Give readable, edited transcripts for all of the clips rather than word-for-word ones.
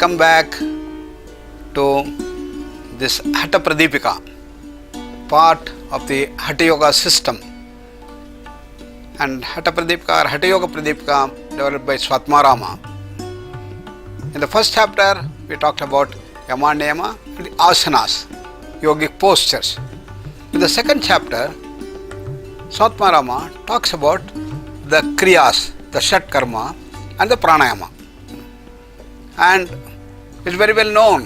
come back to this Hatha Pradipika, part of the Hatha Yoga system. And Hatha Pradipika or Hatha Yoga Pradipika developed by Swatmarama. In the first chapter, we talked about Yama Niyama and the asanas, yogic postures. In the second chapter, Swatmarama talks about the kriyas, the shat karma and the pranayama. And it's very well known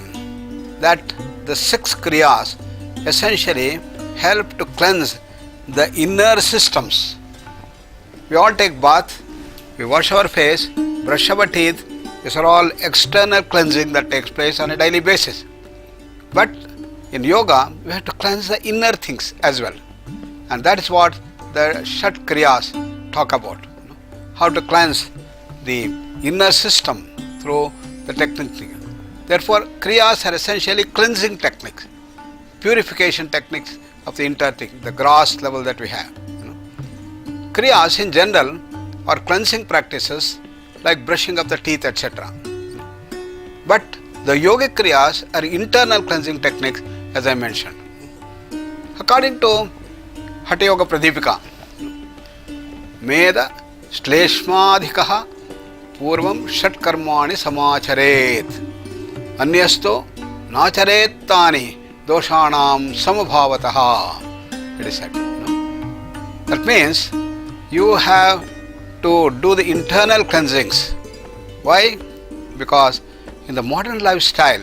that the 6 kriyas essentially help to cleanse the inner systems. We all take bath, we wash our face, brush our teeth. These are all external cleansing that takes place on a daily basis. But in yoga, we have to cleanse the inner things as well. And that is what the Shat Kriyas talk about. How to cleanse the inner system through the technique. Therefore, Kriyas are essentially cleansing techniques, purification techniques of the inner thing, the gross level that we have. Kriyas in general are cleansing practices like brushing of the teeth, etc. But the yogic kriyas are internal cleansing techniques, as I mentioned. According to Hatha Yoga Pradipika, Meda Shleshmadhikaha Purvam Shat Karmani Samacharet Anyasto Nacharet Tani Doshanam Samabhavataha. It is said. That means you have to do the internal cleansings. Why? Because in the modern lifestyle,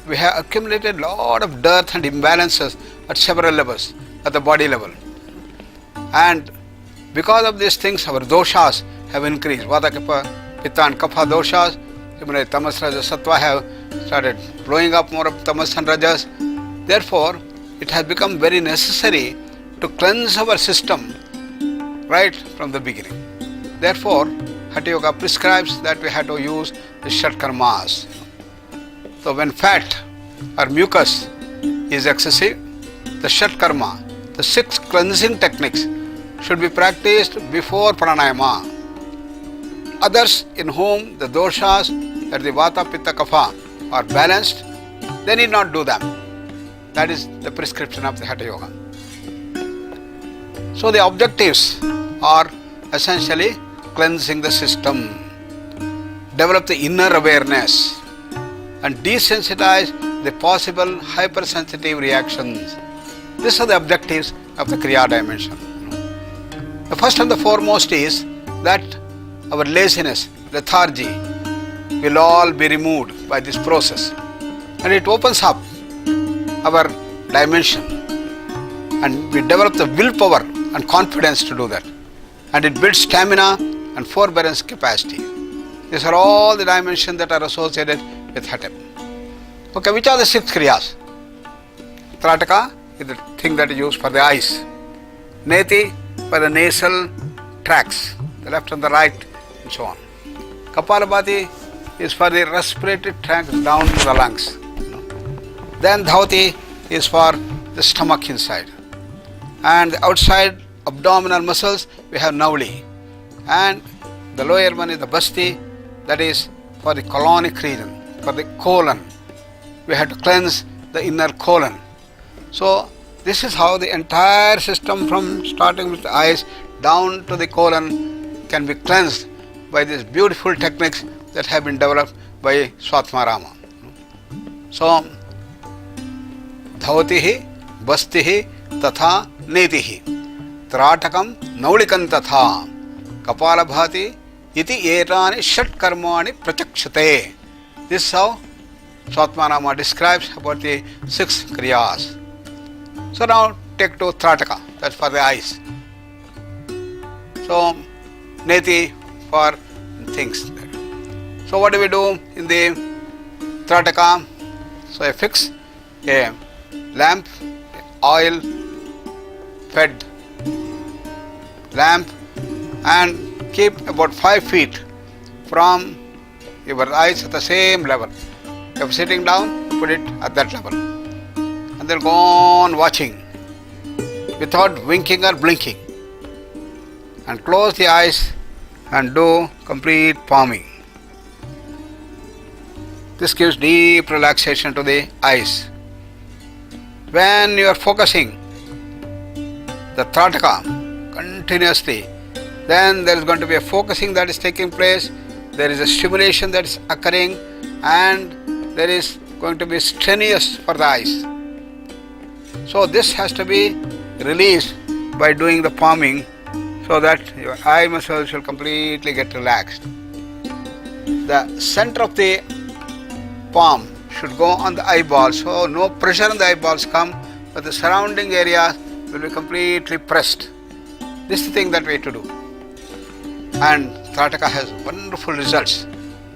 we have accumulated a lot of dirt and imbalances at several levels, at the body level. And because of these things, our doshas have increased. Vata, Kapha, Pitta and Kapha doshas, similarly Tamas, Rajas, Sattva have started blowing up more of Tamas and Rajas. Therefore, it has become very necessary to cleanse our system right from the beginning. Therefore, Hatha Yoga prescribes that we have to use the Shat Karmas. So when fat or mucus is excessive, the Shat Karma, the 6 cleansing techniques should be practiced before pranayama. Others in whom the doshas, that the Vata, Pitta, Kapha are balanced, they need not do them. That is the prescription of the Hatha Yoga. So the objectives are essentially cleansing the system, develop the inner awareness, and desensitize the possible hypersensitive reactions. These are the objectives of the Kriya dimension. The first and the foremost is that our laziness, lethargy will all be removed by this process, and it opens up our dimension, and we develop the willpower and confidence to do that, and it builds stamina and forbearance capacity. These are all the dimensions that are associated with Hatha. Okay, which are the 6 kriyas? Trataka is the thing that is used for the eyes. Neti for the nasal tracts, the left and the right, and so on. Kapalabhati is for the respiratory tract down to the lungs. Then Dhauti is for the stomach inside. And the outside abdominal muscles, we have Navli. And the lower one is the Basti, that is for the colonic region, for the colon. We have to cleanse the inner colon. So this is how the entire system from starting with the eyes down to the colon can be cleansed by these beautiful techniques that have been developed by Swatmarama. So Dhautihi, Bastihi, Tatha, Netihi, Tratakam, Naulikam Tatha, Kapalabhati, Iti Etani Shat Karmani Prachakshate. This is how Swatmarama describes about the 6 kriyas. So now take to Trataka, that's for the eyes. So Neti for things. So what do we do in the Trataka? So I fix a lamp, oil fed lamp, and keep about 5 feet from your eyes at the same level. If you're sitting down, put it at that level. And then go on watching without winking or blinking. And close the eyes and do complete palming. This gives deep relaxation to the eyes. When you are focusing the Trataka continuously, then there is going to be a focusing that is taking place, there is a stimulation that is occurring, and there is going to be strenuous for the eyes. So this has to be released by doing the palming so that your eye muscles will completely get relaxed. The center of the palm should go on the eyeball, so no pressure on the eyeballs come, but the surrounding area will be completely pressed. This is the thing that we have to do. And Trataka has wonderful results.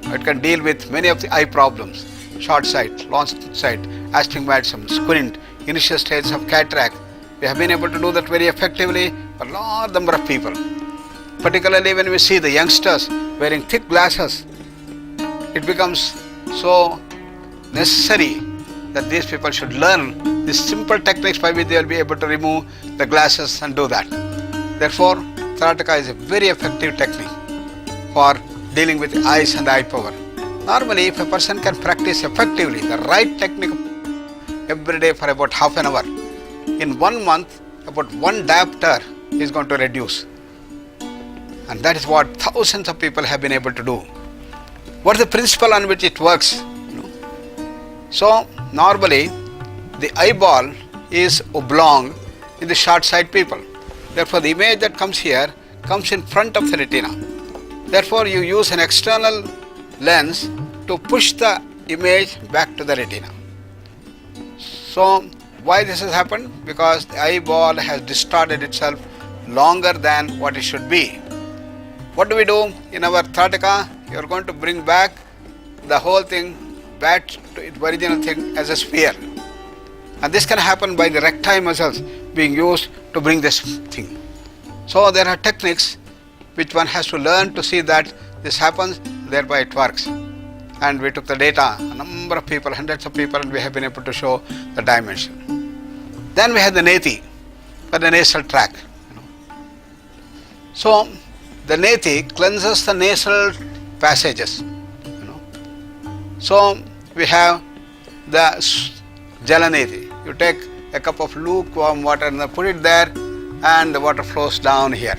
It can deal with many of the eye problems, short sight, long sight, astigmatism, squint, initial stages of cataract. We have been able to do that very effectively for a large number of people. Particularly when we see the youngsters wearing thick glasses, it becomes so necessary that these people should learn these simple techniques by which they will be able to remove the glasses and do that. Therefore, Trataka is a very effective technique for dealing with the eyes and the eye power. Normally, if a person can practice effectively the right technique every day for about half an hour, in 1 month, about 1 diopter is going to reduce. And that is what thousands of people have been able to do. What is the principle on which it works? So, normally, the eyeball is oblong in the short sight people. Therefore, the image that comes here comes in front of the retina. Therefore, you use an external lens to push the image back to the retina. So, why this has happened? Because the eyeball has distorted itself longer than what it should be. What do we do in our Trataka? You are going to bring back the whole thing back to its original thing as a sphere. And this can happen by the recti muscles being used to bring this thing. So there are techniques which one has to learn to see that this happens, thereby it works. And we took the data, a number of people, hundreds of people, and we have been able to show the dimension. Then we have the neti for the nasal tract. So the neti cleanses the nasal passages. So we have the jalaneti. You take a cup of lukewarm water and put it there, and the water flows down here.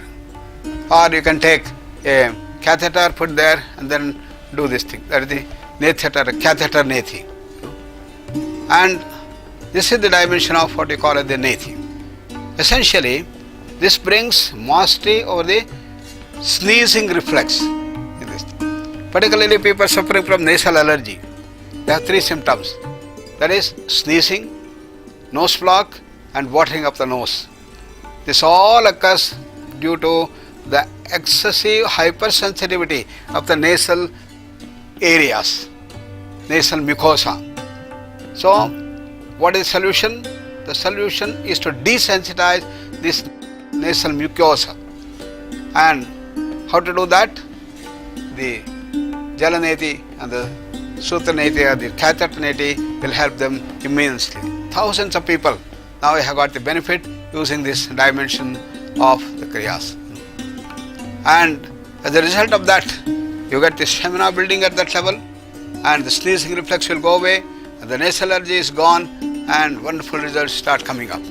Or you can take a catheter, put there, and then do this thing. That is the catheter neti. And this is the dimension of what we call as the neti. Essentially, this brings mastery over the sneezing reflex. Particularly people suffering from nasal allergy. They have 3 symptoms. That is sneezing, nose block, and watering of the nose. This all occurs due to the excessive hypersensitivity of the nasal areas, nasal mucosa. So, what is the solution? The solution is to desensitize this nasal mucosa. And how to do that? The jalaneti and the sutraneti or the catheter neti will help them immensely. Thousands of people now have got the benefit using this dimension of the kriyas. And as a result of that, you get the stamina building at that level, and the sneezing reflex will go away, and the nasal allergy is gone, and wonderful results start coming up.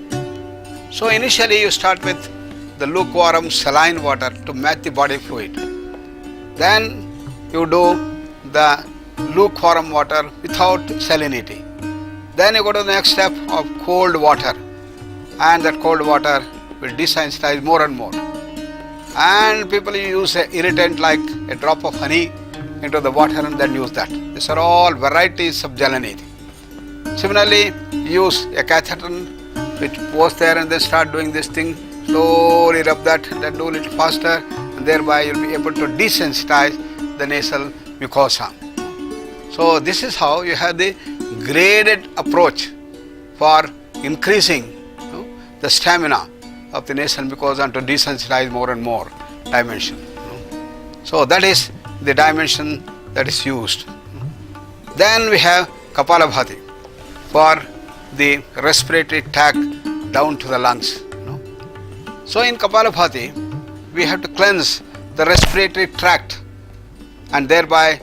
So initially you start with the lukewarm saline water to match the body fluid. Then you do the lukewarm water without salinity. Then you go to the next step of cold water, and that cold water will desensitize more and more. And people use an irritant like a drop of honey into the water and then use that. These are all varieties of jalaneti. Similarly, use a catheter which goes there and then start doing this thing. Slowly rub that and then do a little faster, and thereby you will be able to desensitize the nasal mucosa. So this is how you have the graded approach for increasing the stamina of the nasal mucosa and to desensitize more and more dimension. So that is the dimension that is used. Then we have Kapalabhati for the respiratory tract down to the lungs. So in Kapalabhati, we have to cleanse the respiratory tract, and thereby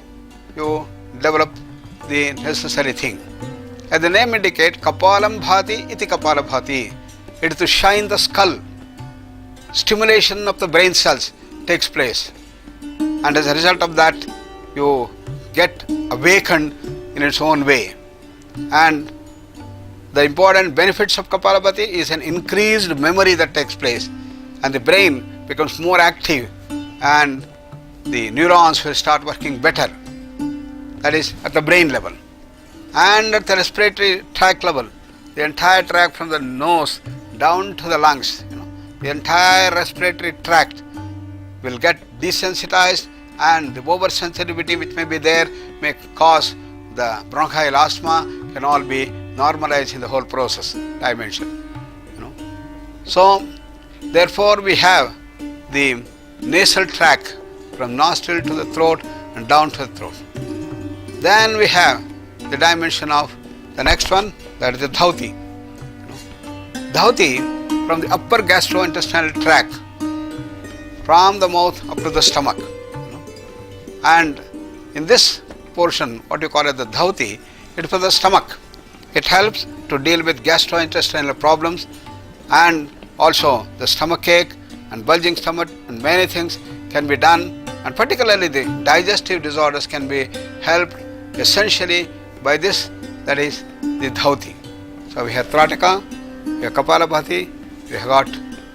you develop the necessary thing. As the name indicates, Kapalam Bhati iti Kapala Bhati. It is to shine the skull. Stimulation of the brain cells takes place. And as a result of that, you get awakened in its own way. And the important benefits of Kapalabhati is an increased memory that takes place, and the brain becomes more active and the neurons will start working better. That is at the brain level. And at the respiratory tract level, the entire tract from the nose down to the lungs, the entire respiratory tract will get desensitized, and the oversensitivity which may be there may cause the bronchial asthma can all be normalized in the whole process dimension. So therefore we have the nasal tract from nostril to the throat and down to the throat. Then we have the dimension of the next one, that is the dhauti. Dhauti from the upper gastrointestinal tract, from the mouth up to the stomach. And in this portion, what you call as the dhauti, it is for the stomach. It helps to deal with gastrointestinal problems and also the stomach ache and bulging stomach, and many things can be done, and particularly the digestive disorders can be helped essentially by this, that is the dhauti. So we have Trataka, we have Kapalabhati, we have got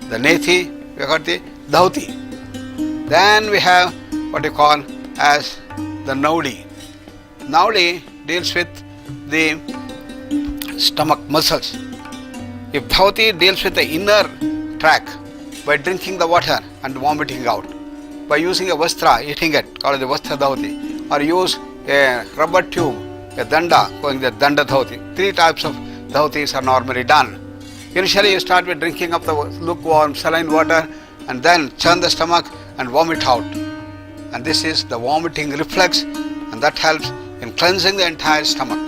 the Nethi, we have got the dhauti. Then we have what you call as the Naudi. Naudi deals with the stomach muscles. If dhauti deals with the inner tract by drinking the water and vomiting out, by using a vastra, eating it, called the vastra dhauti, or use a rubber tube, a danda, going the danda dhauti. 3 types of dhautis are normally done. Initially you start with drinking of the lukewarm saline water and then churn the stomach and vomit out. And this is the vomiting reflex, and that helps in cleansing the entire stomach.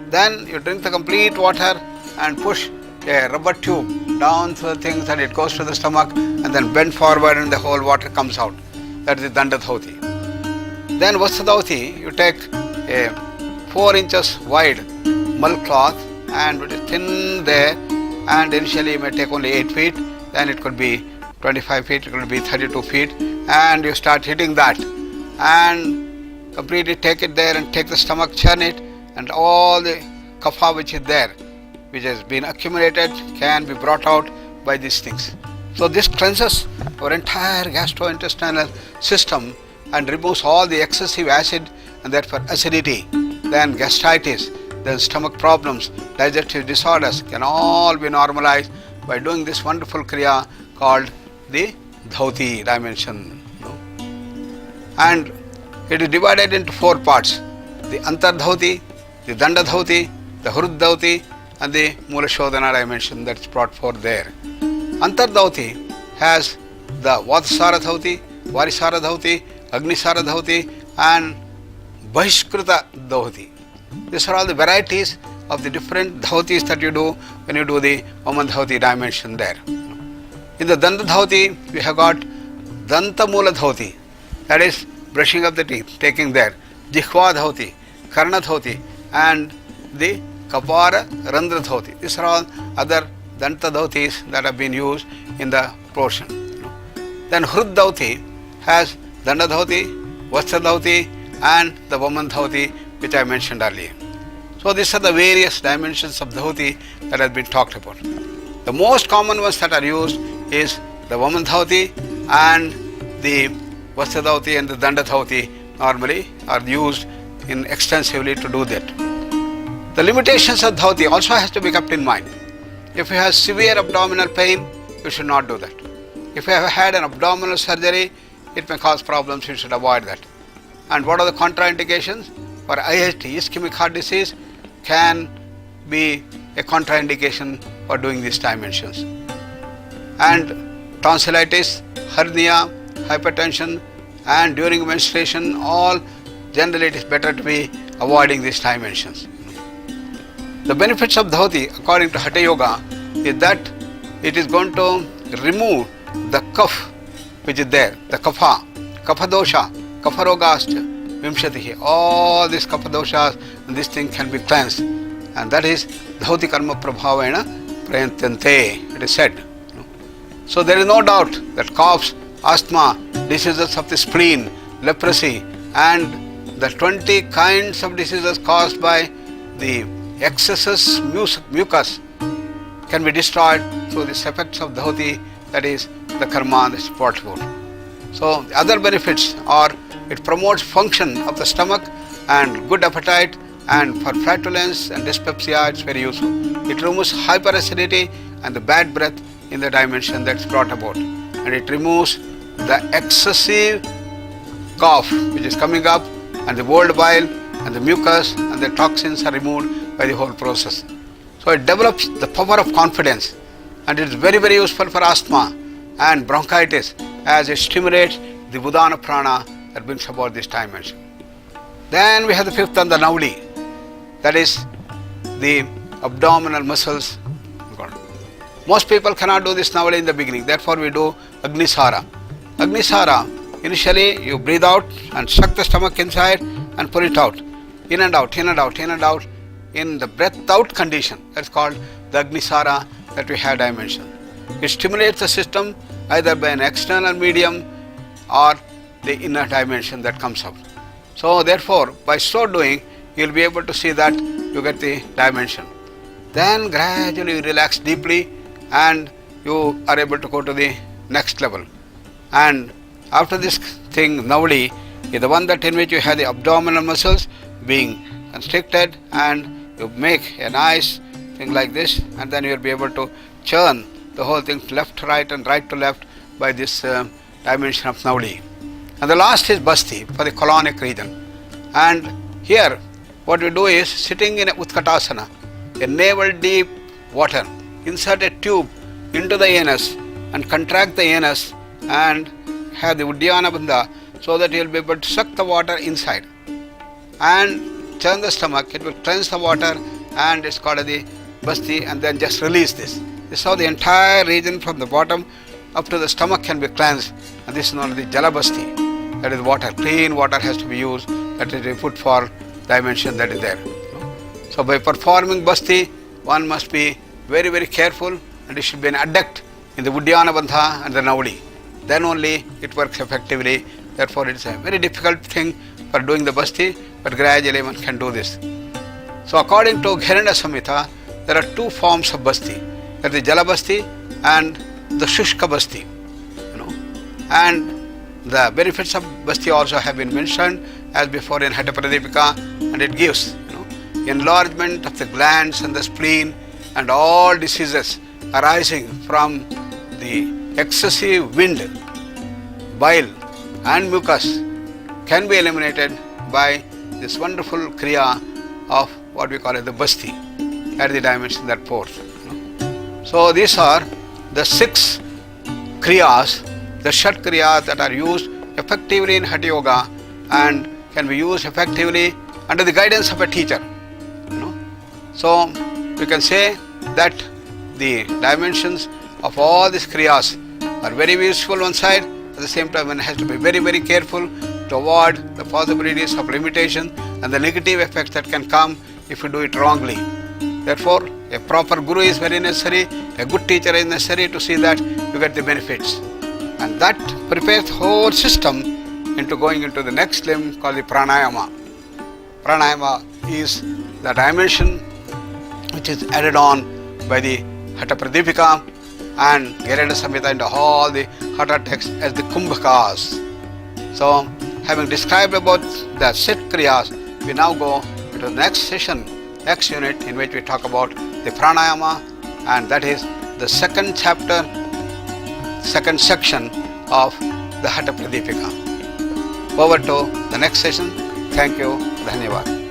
Then you drink the complete water and push a rubber tube down through the things, and it goes to the stomach and then bend forward and the whole water comes out. That is the danda dhauti. Then Vasadauti, you take a 4 inches wide mull cloth and it is thin there, and initially you may take only 8 feet, then it could be 25 feet, it could be 32 feet, and you start hitting that and completely take it there and take the stomach, churn it, and all the kapha which is there, which has been accumulated, can be brought out by these things. So this cleanses our entire gastrointestinal system and removes all the excessive acid, and therefore acidity, then gastritis, then stomach problems, digestive disorders can all be normalized by doing this wonderful kriya called the dhauti dimension. And it is divided into 4 parts: the antar dhauti, the danda dhauti, the hrud dhauti, and the mula shodhana dimension that is brought forth there. Antar dhauti has the vatasara dhauti, varisara dhauti, agnisara dhauti, and bahishkrita dhauti. These are all the varieties of the different dhautis that you do when you do the Vaman dhauti dimension there. In the danda dhauti, we have got danta mula dhauti, that is brushing of the teeth, taking there, jihva dhauti, karna dhauti, and the kapara randra dhauti. These are all other danta dhautis that have been used in the portion. Then hrud dhauti has danda dhauti, vastra dhauti, and the Vaman dhauti, which I mentioned earlier. So these are the various dimensions of dhauti that have been talked about. The most common ones that are used is the Vaman dhauti, and the vastra dhauti and the danda dhauti normally are used in extensively to do that. The limitations of dhauti also has to be kept in mind. If you have severe abdominal pain, you should not do that. If you have had an abdominal surgery, it may cause problems, you should avoid that. And what are the contraindications? For IHT, ischemic heart disease, can be a contraindication for doing these dimensions. And tonsillitis, hernia, hypertension, and during menstruation, all generally it is better to be avoiding these dimensions. The benefits of dhauti, according to Hatha Yoga, is that it is going to remove the kapha which is there, the kapha dosha, kapha rogascha, Vimshatihi. All these kapha doshas and this thing can be cleansed. And that is dhauti karma prabhavena prayantyante, it is said. So there is no doubt that coughs, asthma, diseases of the spleen, leprosy, and the 20 kinds of diseases caused by the excesses mucus can be destroyed through these effects of dhauti, that is the karma that is brought about. So the other benefits are it promotes function of the stomach and good appetite, and for flatulence and dyspepsia it's very useful. It removes hyperacidity and the bad breath in the dimension that's brought about, and it removes the excessive cough which is coming up, and the old bile and the mucus and the toxins are removed by the whole process. So it develops the power of confidence, and it is very, very useful for asthma and bronchitis as it stimulates the Udana prana that brings about this dimension. Then we have the fifth one, the Nauli, that is the abdominal muscles. Most people cannot do this Nauli in the beginning, therefore we do Agnisara. Agnisara, initially you breathe out and suck the stomach inside and pull it out, in and out, in and out, in and out, in the breath out condition. That's called the Agnisara that we have dimension. It stimulates the system either by an external medium or the inner dimension that comes out. So therefore, by so doing, you will be able to see that you get the dimension. Then gradually you relax deeply and you are able to go to the next level. And after this thing, Nauli is the one that in which you have the abdominal muscles being constricted, and you make a nice thing like this, and then you will be able to churn the whole thing left to right and right to left by this dimension of Nauli. And the last is Basti for the colonic region. And here what we do is, sitting in a Utkatasana, a navel deep water, insert a tube into the anus and contract the anus and have the Uddiyana Bandha, so that you will be able to suck the water inside and churn the stomach. It will cleanse the water, and it's called the Basti, and then just release this. This is how the entire region from the bottom up to the stomach can be cleansed, and this is known as the Jalabasti. That is water, clean water has to be used, that is a put for dimension that is there. So by performing Basti, one must be very, very careful, and it should be an adduct in the Uddiyana Bandha and the Nauli. Then only it works effectively. Therefore it is a very difficult thing for doing the Basti, but gradually one can do this. So according to Gheranda Samhita, there are two forms of Basti. There is the Jalabasti and the Shushka Basti. And the benefits of Basti also have been mentioned as before in Hatha Pradipika, and it gives enlargement of the glands and the spleen, and all diseases arising from the excessive wind, bile and mucus can be eliminated by this wonderful Kriya of what we call as the Basti at the dimension that fourth. So these are the 6 Kriyas, the Shat Kriyas that are used effectively in Hatha Yoga and can be used effectively under the guidance of a teacher. So we can say that the dimensions of all these Kriyas are very useful one side. At the same time, one has to be very, very careful to avoid the possibilities of limitation and the negative effects that can come if you do it wrongly. Therefore, a proper guru is very necessary, a good teacher is necessary to see that you get the benefits. And that prepares the whole system into going into the next limb called the Pranayama. Pranayama is the dimension which is added on by the Hatha Pradipika and Gheranda Samhita into all the Hatha texts as the Kumbhakas. So, having described about the 6 Kriyas, we now go into the next session, next unit, in which we talk about the Pranayama, and that is the second chapter, second section of the Hatha Pradipika. Over to the next session. Thank you. Dhanyavad.